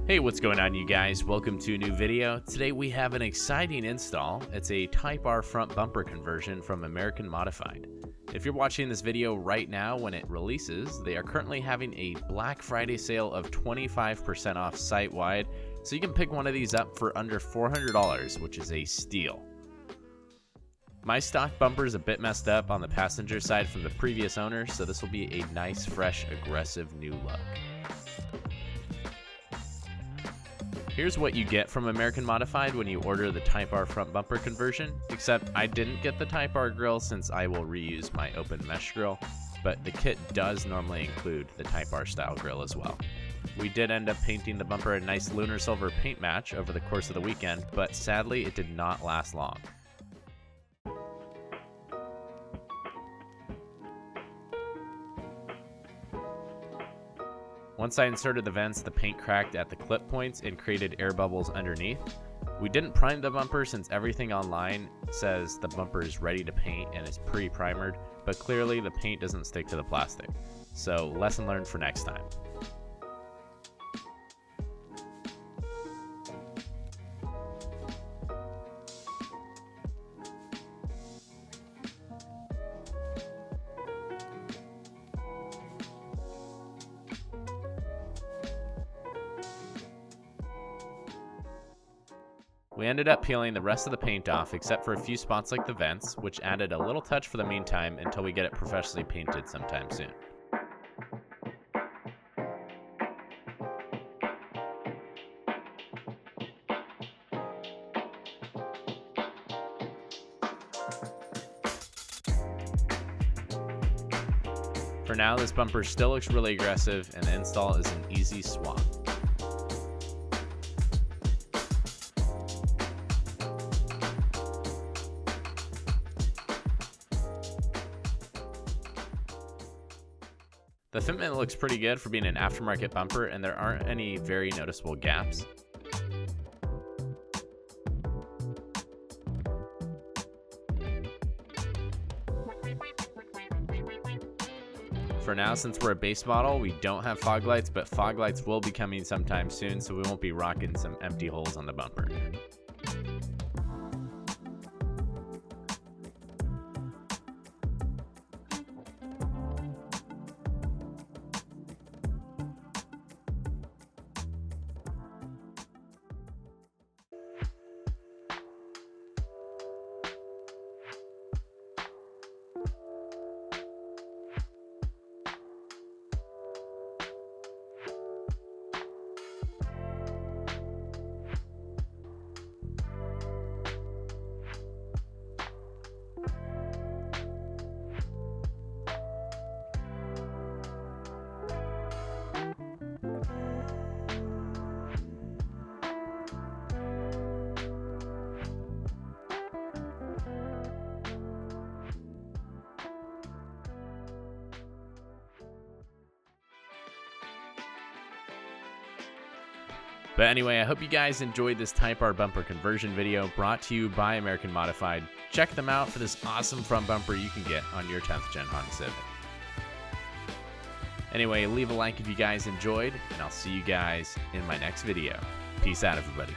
Hey, what's going on, you guys? Welcome to a new video. Today we have an exciting install. It's a Type R front bumper conversion from American Modified. If you're watching this video right now when it releases, they are currently having a Black Friday sale of 25% off site-wide, so you can pick one of these up for under $400, which is a steal. My stock bumper is a bit messed up on the passenger side from the previous owner, so this will be a nice, fresh, aggressive new look. Here's what you get from American Modified when you order the Type R front bumper conversion, except I didn't get the Type R grille since I will reuse my open mesh grille, but the kit does normally include the Type R style grille as well. We did end up painting the bumper a nice lunar silver paint match over the course of the weekend, but sadly it did not last long. Once I inserted the vents, the paint cracked at the clip points and created air bubbles underneath. We didn't prime the bumper since everything online says the bumper is ready to paint and is pre-primered, but clearly the paint doesn't stick to the plastic. So lesson learned for next time. We ended up peeling the rest of the paint off except for a few spots like the vents, which added a little touch for the meantime until we get it professionally painted sometime soon. For now, this bumper still looks really aggressive and the install is an easy swap. The fitment looks pretty good for being an aftermarket bumper, and there aren't any very noticeable gaps. For now, since we're a base model, we don't have fog lights, but fog lights will be coming sometime soon, so we won't be rocking some empty holes on the bumper. But anyway, I hope you guys enjoyed this Type R bumper conversion video brought to you by American Modified. Check them out for this awesome front bumper you can get on your 10th gen Honda Civic. Anyway, leave a like if you guys enjoyed, and I'll see you guys in my next video. Peace out, everybody.